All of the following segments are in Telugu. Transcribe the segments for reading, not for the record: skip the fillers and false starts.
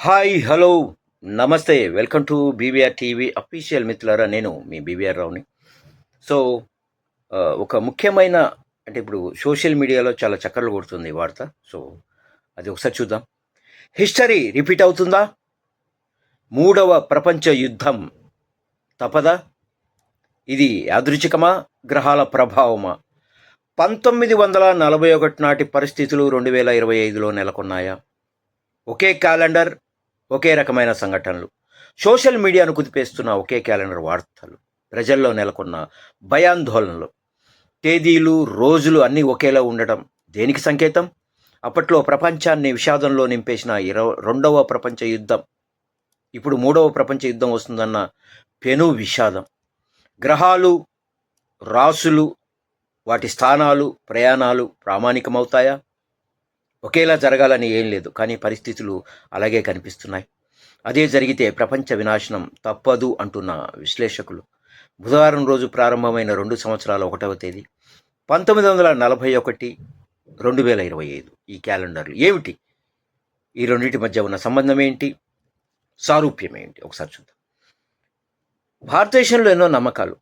హాయ్ హలో నమస్తే welcome to BVR TV official మిత్రులారా. నేను మీ బీవీఆర్ రావుని. సో ఒక ముఖ్యమైన అంటే ఇప్పుడు సోషల్ మీడియాలో చాలా చక్కర్లు కొడుతుంది ఈ వార్త. సో అది ఒకసారి చూద్దాం. హిస్టరీ రిపీట్ అవుతుందా? మూడవ ప్రపంచ యుద్ధం తపదా? ఇది యాదృచ్ఛికమా, గ్రహాల ప్రభావమా? 1941 నాటి పరిస్థితులు 2025లో నెలకొన్నాయా? ఒకే క్యాలెండర్, ఒకే రకమైన సంఘటనలు, సోషల్ మీడియాను కుదిపేస్తున్న ఒకే క్యాలెండర్ వార్తలు, ప్రజల్లో నెలకొన్న భయాందోళనలు, తేదీలు రోజులు అన్నీ ఒకేలా ఉండటం దేనికి సంకేతం? అప్పట్లో ప్రపంచాన్ని విషాదంలో నింపేసిన రెండవ ప్రపంచ యుద్ధం ఇప్పుడు మూడవ ప్రపంచ యుద్ధం వస్తుందన్న పెను విషాదం. గ్రహాలు, రాసులు, వాటి స్థానాలు, ప్రయాణాలు ప్రామాణికమవుతాయా? ఒకేలా జరగాలని ఏం లేదు, కానీ పరిస్థితులు అలాగే కనిపిస్తున్నాయి. అదే జరిగితే ప్రపంచ వినాశనం తప్పదు అంటున్న విశ్లేషకులు. బుధవారం రోజు ప్రారంభమైన 2 సంవత్సరాల 1వ తేదీ 1941, 2025 ఈ క్యాలెండర్లు ఏమిటి? ఈ రెండింటి మధ్య ఉన్న సంబంధం ఏంటి? సారూప్యం ఏంటి? ఒకసారి చూద్దాం. భారతదేశంలో ఎన్నో నమ్మకాలు,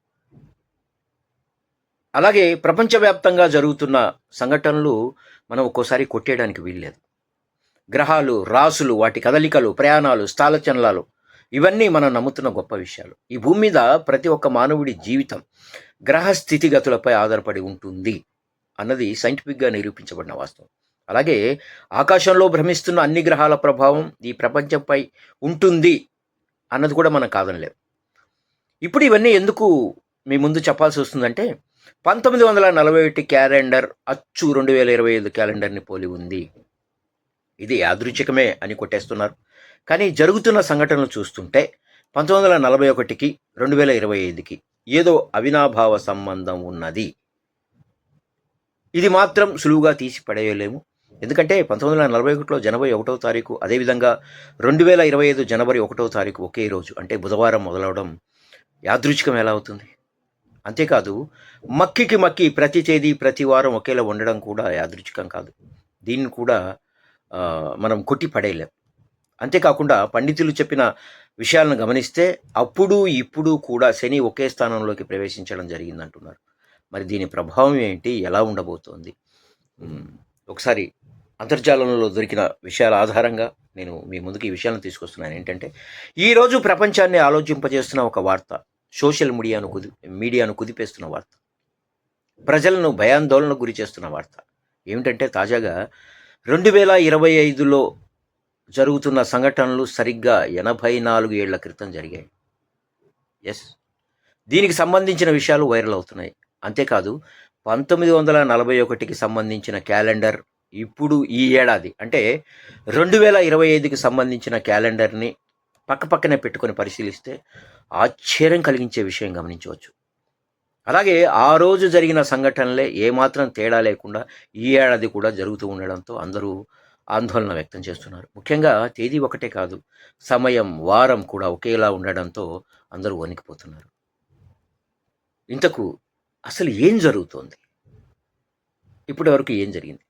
అలాగే ప్రపంచవ్యాప్తంగా జరుగుతున్న సంఘటనలు మనం ఒక్కోసారి కొట్టేయడానికి వీల్లేదు. గ్రహాలు, రాసులు, వాటి కదలికలు, ప్రయాణాలు, స్థానచలనాలు ఇవన్నీ మనం నమ్ముతున్న గొప్ప విషయాలు. ఈ భూమి మీద ప్రతి ఒక్క మానవుడి జీవితం గ్రహ స్థితిగతులపై ఆధారపడి ఉంటుంది అన్నది సైంటిఫిక్గా నిరూపించబడిన వాస్తవం. అలాగే ఆకాశంలో భ్రమిస్తున్న అన్ని గ్రహాల ప్రభావం ఈ ప్రపంచంపై ఉంటుంది అన్నది కూడా మనం కాదనలేం. ఇప్పుడు ఇవన్నీ ఎందుకు మీ ముందు చెప్పాల్సి వస్తుందంటే, 1941 క్యాలెండర్ అచ్చు 2025 క్యాలెండర్ని పోలి ఉంది. ఇది యాదృచ్ఛికమే అని కొట్టేస్తున్నారు. కానీ జరుగుతున్న సంఘటనలు చూస్తుంటే 1941కి 2025కి ఏదో అవినాభావ సంబంధం ఉన్నది. ఇది మాత్రం సులువుగా తీసి పడేయలేము. ఎందుకంటే 1941లో జనవరి 1వ తారీఖు, అదేవిధంగా 2025 జనవరి 1వ తారీఖు ఒకే రోజు, అంటే బుధవారం మొదలవడం యాదృచ్ఛికం ఎలా అవుతుంది? అంతేకాదు, మక్కి ప్రతి తేదీ ప్రతి వారం ఒకేలా ఉండడం కూడా యాదృచ్ఛికం కాదు. దీన్ని కూడా మనం కొట్టి పడేయలేం. అంతేకాకుండా పండితులు చెప్పిన విషయాలను గమనిస్తే అప్పుడు ఇప్పుడు కూడా శని ఒకే స్థానంలోకి ప్రవేశించడం జరిగిందంటున్నారు. మరి దీని ప్రభావం ఏంటి, ఎలా ఉండబోతోంది? ఒకసారి అంతర్జాలంలో దొరికిన విషయాల ఆధారంగా నేను మీ ముందుకు ఈ విషయాలను తీసుకొస్తున్నాను. ఏంటంటే, ఈరోజు ప్రపంచాన్ని ఆలోచింపజేస్తున్న ఒక వార్త, సోషల్ మీడియాను కుదిపేస్తున్న వార్త, ప్రజలను భయాందోళనకు గురి చేస్తున్న వార్త ఏమిటంటే, తాజాగా 2025లో జరుగుతున్న సంఘటనలు సరిగ్గా 84 ఏళ్ల క్రితం జరిగాయి. ఎస్, దీనికి సంబంధించిన విషయాలు వైరల్ అవుతున్నాయి. అంతేకాదు, 1941కి సంబంధించిన క్యాలెండర్ ఇప్పుడు ఈ ఏడాది అంటే 2025కి సంబంధించిన క్యాలెండర్ని పక్కపక్కనే పెట్టుకొని పరిశీలిస్తే ఆశ్చర్యం కలిగించే విషయం గమనించవచ్చు. అలాగే ఆ రోజు జరిగిన సంఘటనలే ఏమాత్రం తేడా లేకుండా ఈ ఏడాది కూడా జరుగుతూ ఉండడంతో అందరూ ఆందోళన వ్యక్తం చేస్తున్నారు. ముఖ్యంగా తేదీ ఒకటే కాదు, సమయం, వారం కూడా ఒకేలా ఉండడంతో అందరూ వణికిపోతున్నారు. ఇంతకు అసలు ఏం జరుగుతోంది? ఇప్పటి వరకు ఏం జరిగింది?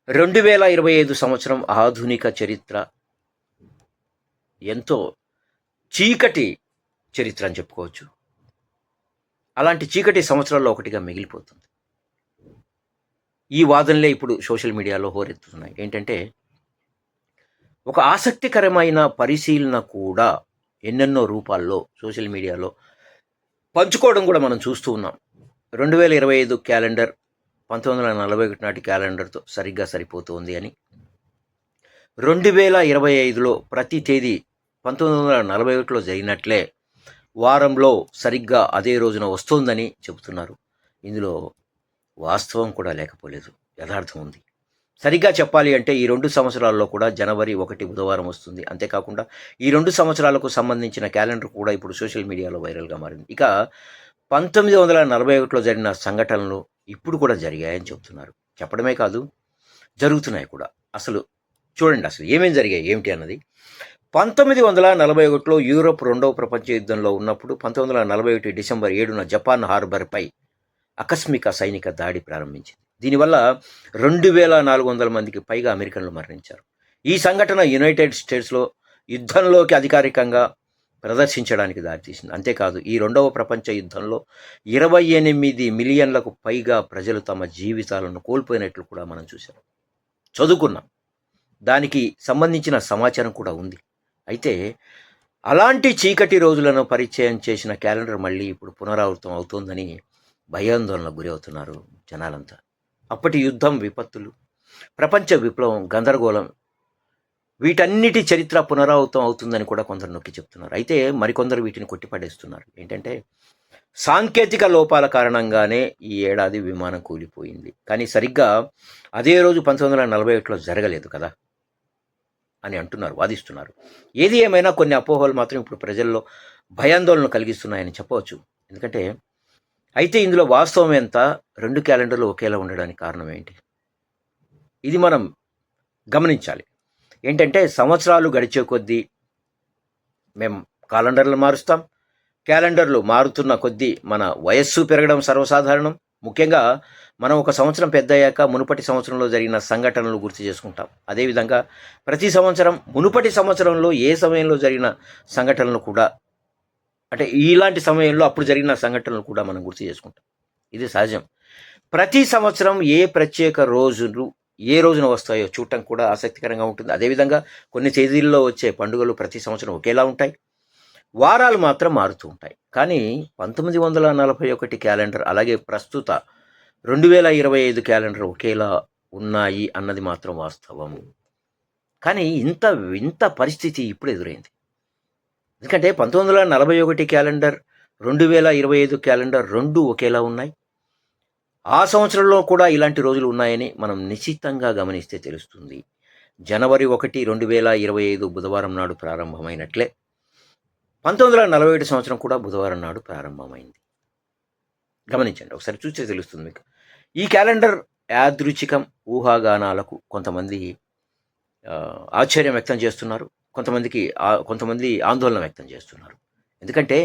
2025 సంవత్సరం ఆధునిక చరిత్ర ఎంతో చీకటి చరిత్ర అని చెప్పుకోవచ్చు. అలాంటి చీకటి సంవత్సరాల్లో ఒకటిగా మిగిలిపోతుంది. ఈ వాదనలే ఇప్పుడు సోషల్ మీడియాలో హోరెత్తుతున్నాయి. ఏంటంటే, ఒక ఆసక్తికరమైన పరిశీలన కూడా ఎన్నెన్నో రూపాల్లో సోషల్ మీడియాలో పంచుకోవడం కూడా మనం చూస్తూ ఉన్నాం. 2025 క్యాలెండర్ 1941 నాటి క్యాలెండర్తో సరిగ్గా సరిపోతుంది అని, 2025లో ప్రతి తేదీ 1941లో జరిగినట్లే వారంలో సరిగ్గా అదే రోజున వస్తుందని చెబుతున్నారు. ఇందులో వాస్తవం కూడా లేకపోలేదు, యథార్థం ఉంది. సరిగ్గా చెప్పాలి అంటే ఈ 2 సంవత్సరాల్లో కూడా జనవరి 1 బుధవారం వస్తుంది. అంతేకాకుండా ఈ 2 సంవత్సరాలకు సంబంధించిన క్యాలెండర్ కూడా ఇప్పుడు సోషల్ మీడియాలో వైరల్గా మారింది. ఇక 1941లో జరిగిన సంఘటనలు ఇప్పుడు కూడా జరిగాయని చెబుతున్నారు. చెప్పడమే కాదు, జరుగుతున్నాయి కూడా. అసలు చూడండి, అసలు ఏమేం జరిగాయి ఏమిటి అన్నది. 1941లో యూరోప్ 2వ ప్రపంచ యుద్ధంలో ఉన్నప్పుడు 1941 డిసెంబర్ 7న జపాన్ హార్బర్పై ఆకస్మిక సైనిక దాడి ప్రారంభించింది. దీనివల్ల 2400 మందికి పైగా అమెరికన్లు మరణించారు. ఈ సంఘటన యునైటెడ్ స్టేట్స్లో యుద్ధంలోకి అధికారికంగా ప్రదర్శించడానికి దారితీసింది. అంతేకాదు ఈ రెండవ ప్రపంచ యుద్ధంలో 28 మిలియన్లకు పైగా ప్రజలు తమ జీవితాలను కోల్పోయినట్లు కూడా మనం చూసాం, చదువుకున్నాం. దానికి సంబంధించిన సమాచారం కూడా ఉంది. అయితే అలాంటి చీకటి రోజులను పరిచయం చేసిన క్యాలెండర్ మళ్ళీ ఇప్పుడు పునరావృతం అవుతోందని భయాందోళనకు గురి అవుతున్నారు జనాలంతా. అప్పటి యుద్ధం, విపత్తులు, ప్రపంచ విప్లవం, గందరగోళం, వీటన్నిటి చరిత్ర పునరావృతం అవుతుందని కూడా కొందరు నొక్కి చెప్తున్నారు. అయితే మరికొందరు వీటిని కొట్టిపడేస్తున్నారు. ఏంటంటే సాంకేతిక లోపాల కారణంగానే ఈ ఏడాది విమానం కూలిపోయింది, కానీ సరిగ్గా అదే రోజు 1941లో జరగలేదు కదా అని అంటున్నారు, వాదిస్తున్నారు. ఏది ఏమైనా కొన్ని అపోహలు మాత్రం ఇప్పుడు ప్రజల్లో భయాందోళన కలిగిస్తున్నాయని చెప్పవచ్చు. ఎందుకంటే అయితే ఇందులో వాస్తవం ఎంత? రెండు క్యాలెండర్లు ఒకేలా ఉండడానికి కారణం ఏంటి? ఇది మనం గమనించాలి. ఏంటంటే సంవత్సరాలు గడిచే కొద్దీ మేము క్యాలెండర్లు మారుస్తాం. క్యాలెండర్లు మారుతున్న కొద్దీ మన వయస్సు పెరగడం సర్వసాధారణం. ముఖ్యంగా మనం ఒక సంవత్సరం పెద్ద అయ్యాక మునుపటి సంవత్సరంలో జరిగిన సంఘటనలు గుర్తు చేసుకుంటాం. అదేవిధంగా ప్రతి సంవత్సరం మునుపటి సంవత్సరంలో ఏ సమయంలో జరిగిన సంఘటనలు కూడా, అంటే ఇలాంటి సమయంలో అప్పుడు జరిగిన సంఘటనలు కూడా మనం గుర్తు చేసుకుంటాం. ఇది సహజం. ప్రతి సంవత్సరం ఏ ప్రత్యేక రోజులు ఏ రోజున వస్తాయో చూడటం కూడా ఆసక్తికరంగా ఉంటుంది. అదేవిధంగా కొన్ని తేదీల్లో వచ్చే పండుగలు ప్రతి సంవత్సరం ఒకేలా ఉంటాయి, వారాలు మాత్రం మారుతూ ఉంటాయి. కానీ 1941 క్యాలెండర్ అలాగే ప్రస్తుత 2025 క్యాలెండర్ ఒకేలా ఉన్నాయి అన్నది మాత్రం వాస్తవం. కానీ ఇంత పరిస్థితి ఇప్పుడు ఎదురైంది. ఎందుకంటే 1941 క్యాలెండర్, 2025 క్యాలెండర్ రెండు ఒకేలా ఉన్నాయి. ఆ సంవత్సరంలో కూడా ఇలాంటి రోజులు ఉన్నాయని మనం నిశ్చితంగా గమనిస్తే తెలుస్తుంది. జనవరి 1, 2025 బుధవారం నాడు ప్రారంభమైనట్లే 1941 సంవత్సరం కూడా బుధవారం నాడు ప్రారంభమైంది. గమనించండి, ఒకసారి చూస్తే తెలుస్తుంది మీకు. ఈ క్యాలెండర్ యాదృచ్ఛికం, ఊహాగానాలకు కొంతమంది ఆశ్చర్యం వ్యక్తం చేస్తున్నారు, కొంతమంది ఆందోళన వ్యక్తం చేస్తున్నారు. ఎందుకంటే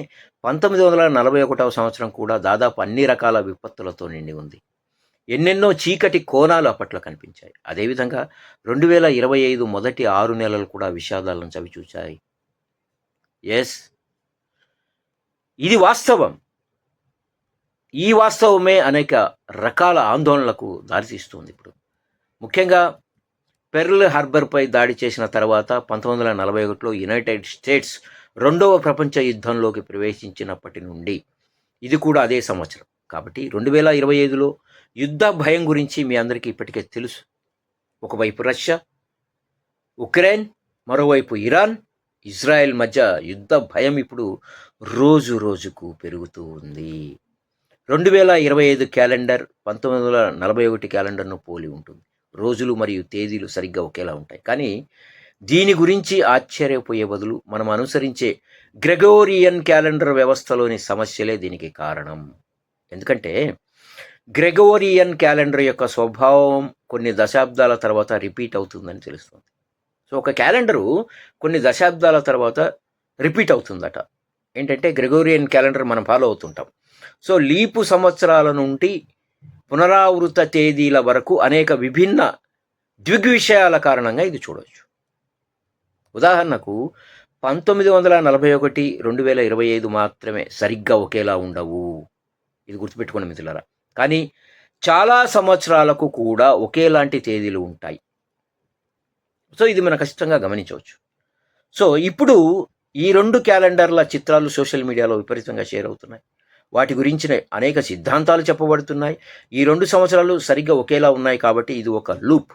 1941 సంవత్సరం కూడా దాదాపు అన్ని రకాల విపత్తులతో నిండి ఉంది. ఎన్నెన్నో చీకటి కోణాలు అప్పట్లో కనిపించాయి. అదేవిధంగా 2025 మొదటి 6 నెలలు కూడా విషాదాలను చవిచూచాయి. ఎస్, ఇది వాస్తవం. ఈ వాస్తవమే అనేక రకాల ఆందోళనలకు దారితీస్తుంది. ఇప్పుడు ముఖ్యంగా పెర్ల్ హార్బర్పై దాడి చేసిన తర్వాత 1941లో యునైటెడ్ స్టేట్స్ రెండవ ప్రపంచ యుద్ధంలోకి ప్రవేశించినప్పటి నుండి ఇది కూడా అదే సంవత్సరం. కాబట్టి 2025లో యుద్ధ భయం గురించి మీ అందరికీ ఇప్పటికే తెలుసు. ఒకవైపు రష్యా, ఉక్రెయిన్, మరోవైపు ఇరాన్, ఇజ్రాయెల్ మధ్య యుద్ధ భయం ఇప్పుడు రోజు రోజుకు పెరుగుతూ ఉంది. 2025 క్యాలెండర్ 1941 క్యాలెండర్ను పోలి ఉంటుంది. రోజులు మరియు తేదీలు సరిగ్గా ఒకేలా ఉంటాయి. కానీ దీని గురించి ఆశ్చర్యపోయే బదులు మనం అనుసరించే గ్రెగోరియన్ క్యాలెండర్ వ్యవస్థలోని సమస్యలే దీనికి కారణం. ఎందుకంటే గ్రెగోరియన్ క్యాలెండర్ యొక్క స్వభావం కొన్ని దశాబ్దాల తర్వాత రిపీట్ అవుతుందని తెలుస్తుంది. సో ఒక క్యాలెండరు కొన్ని దశాబ్దాల తర్వాత రిపీట్ అవుతుందట. ఏంటంటే గ్రెగోరియన్ క్యాలెండర్ మనం ఫాలో అవుతుంటాం. సో లీపు సంవత్సరాల నుండి పునరావృత తేదీల వరకు అనేక విభిన్న ద్విగ్విషయాల కారణంగా ఇది చూడవచ్చు. ఉదాహరణకు 1941, 2025 మాత్రమే సరిగ్గా ఒకేలా ఉండవు. ఇది గుర్తుపెట్టుకోండి మిత్రులారా. కానీ చాలా సంవత్సరాలకు కూడా ఒకేలాంటి తేదీలు ఉంటాయి. సో ఇది మనం ఖచ్చితంగా గమనించవచ్చు. సో ఇప్పుడు ఈ రెండు క్యాలెండర్ల చిత్రాలు సోషల్ మీడియాలో విపరీతంగా షేర్ అవుతున్నాయి. వాటి గురించిన అనేక సిద్ధాంతాలు చెప్పబడుతున్నాయి. ఈ 2 సంవత్సరాలు సరిగ్గా ఒకేలా ఉన్నాయి కాబట్టి ఇది ఒక లూప్.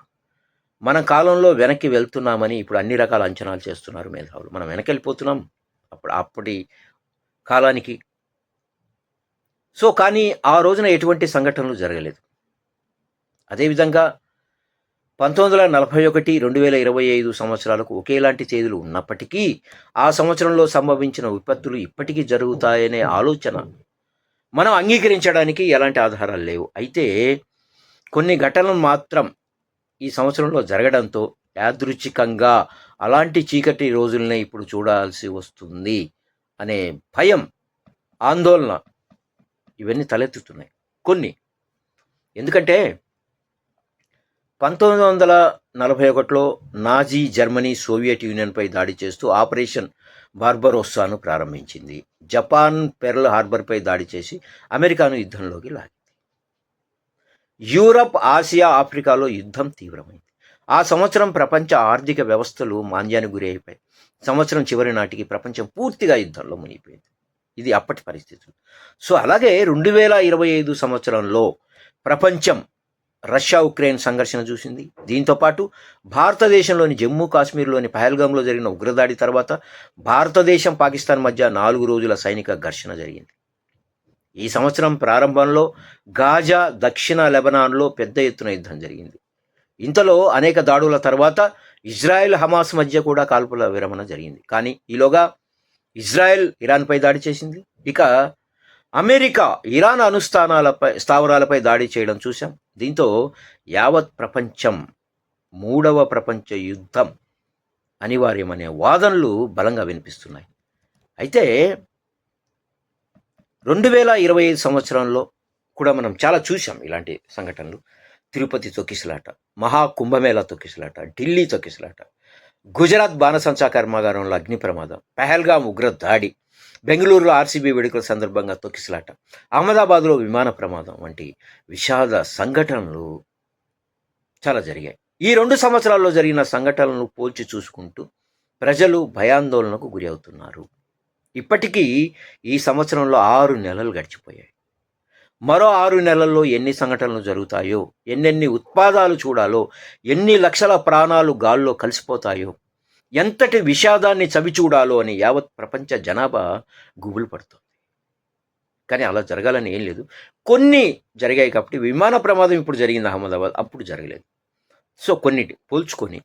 మన కాలంలో వెనక్కి వెళ్తున్నామని ఇప్పుడు అన్ని రకాల అంచనాలు చేస్తున్నారు మేధావులు. మనం వెనక్కి వెళ్ళిపోతున్నాం అప్పటి కాలానికి. సో కానీ ఆ రోజున ఎటువంటి సంఘటనలు జరగలేదు. అదేవిధంగా 1941, 2025 సంవత్సరాలకు ఒకేలాంటి తేదీలు ఉన్నప్పటికీ ఆ సంవత్సరంలో సంభవించిన విపత్తులు ఇప్పటికీ జరుగుతాయనే ఆలోచన మనం అంగీకరించడానికి ఎలాంటి ఆధారాలు లేవు. అయితే కొన్ని ఘటనలు మాత్రం ఈ సంవత్సరంలో జరగడంతో యాదృచ్ఛికంగా అలాంటి చీకటి రోజులనే ఇప్పుడు చూడాల్సి వస్తుంది అనే భయం, ఆందోళన ఇవన్నీ తలెత్తుతున్నాయి కొన్ని. ఎందుకంటే 1941లో నాజీ జర్మనీ సోవియట్ యూనియన్పై దాడి చేస్తూ ఆపరేషన్ బార్బరోస్సాను ప్రారంభించింది. జపాన్ పెర్ల్ హార్బర్పై దాడి చేసి అమెరికాను యుద్ధంలోకి లాగింది. యూరప్, ఆసియా, ఆఫ్రికాలో యుద్ధం తీవ్రమైంది. ఆ సంవత్సరం ప్రపంచ ఆర్థిక వ్యవస్థలు మాంద్యానికి గురి అయిపోయాయి. సంవత్సరం చివరి నాటికి ప్రపంచం పూర్తిగా యుద్ధంలో మునిగిపోయింది. ఇది అప్పటి పరిస్థితులు. సో అలాగే 2025 సంవత్సరంలో ప్రపంచం రష్యా ఉక్రెయిన్ సంఘర్షణ చూసింది. దీంతోపాటు భారతదేశంలోని జమ్మూ కాశ్మీర్లోని పహల్గాంలో జరిగిన ఉగ్రదాడి తర్వాత భారతదేశం పాకిస్తాన్ మధ్య 4 రోజుల సైనిక ఘర్షణ జరిగింది. ఈ సంవత్సరం ప్రారంభంలో గాజా, దక్షిణ లెబనాన్లో పెద్ద ఎత్తున యుద్ధం జరిగింది. ఇంతలో అనేక దాడుల తర్వాత ఇజ్రాయెల్, హమాస్ మధ్య కూడా కాల్పుల విరమణ జరిగింది. కానీ ఈలోగా ఇజ్రాయెల్ ఇరాన్పై దాడి చేసింది. ఇక అమెరికా ఇరాన్ స్థావరాలపై దాడి చేయడం చూసాం. దీంతో యావత్ ప్రపంచం 3వ ప్రపంచ యుద్ధం అనివార్యమనే వాదనలు బలంగా వినిపిస్తున్నాయి. అయితే 2025 సంవత్సరంలో కూడా మనం చాలా చూసాం ఇలాంటి సంఘటనలు. తిరుపతి తొక్కిసలాట, మహాకుంభమేళా తొక్కిసలాట, ఢిల్లీ తొక్కిసలాట, గుజరాత్ బాణసంచా కర్మాగారంలో అగ్ని ప్రమాదం, పహల్గాం ఉగ్ర దాడి, బెంగళూరులో ఆర్సీబీ వేడుకల సందర్భంగా తొక్కిసలాట, అహ్మదాబాద్లో విమాన ప్రమాదం వంటి విషాద సంఘటనలు చాలా జరిగాయి. ఈ 2 సంవత్సరాల్లో జరిగిన సంఘటనలను పోల్చి చూసుకుంటూ ప్రజలు భయాందోళనకు గురి అవుతున్నారు. ఇప్పటికీ ఈ సంవత్సరంలో 6 నెలలు గడిచిపోయాయి. మరో 6 నెలల్లో ఎన్ని సంఘటనలు జరుగుతాయో, ఎన్నెన్ని ఉత్పాదాలు చూడాలో, ఎన్ని లక్షల ప్రాణాలు గాల్లో కలిసిపోతాయో, ఎంతటి విషాదాన్ని చవి చూడాలో అని యావత్ ప్రపంచ జనాభా గుబులు పడుతుంది. కానీ అలా జరగాలని ఏం లేదు. కొన్ని జరిగాయి కాబట్టి విమాన ప్రమాదం ఇప్పుడు జరిగింది అహ్మదాబాద్, అప్పుడు జరగలేదు. సో కొన్నిటి పోల్చుకొని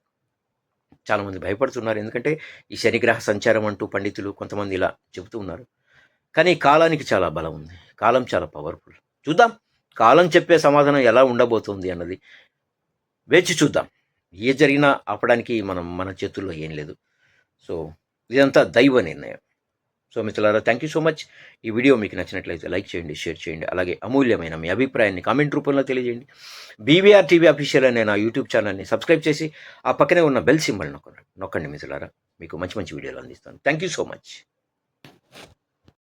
చాలామంది భయపడుతున్నారు. ఎందుకంటే ఈ శనిగ్రహ సంచారం అంటూ పండితులు కొంతమంది ఇలా చెబుతూ ఉన్నారు. కానీ కాలానికి చాలా బలం ఉంది. కాలం చాలా పవర్ఫుల్. చూద్దాం కాలం చెప్పే సమాధానం ఎలా ఉండబోతుంది అన్నది వేచి చూద్దాం. ఏ జరిగినా ఆపడానికి మన చేతుల్లో ఏం లేదు. సో ఇదంతా దైవ నిర్ణయం. సో మిత్రులారా, థ్యాంక్ యూ సో మచ్. ఈ వీడియో మీకు నచ్చినట్లయితే లైక్ చేయండి, షేర్ చేయండి. అలాగే అమూల్యమైన మీ అభిప్రాయాన్ని కామెంట్ రూపంలో తెలియజేయండి. బీవీఆర్ టీవీ అఫీషియల్ అనే నా యూట్యూబ్ ఛానల్ని సబ్స్క్రైబ్ చేసి ఆ పక్కనే ఉన్న బెల్ సింబల్ నొక్కండి మిత్రులారా. మీకు మంచి మంచి వీడియోలు అందిస్తాను. Thank you so much.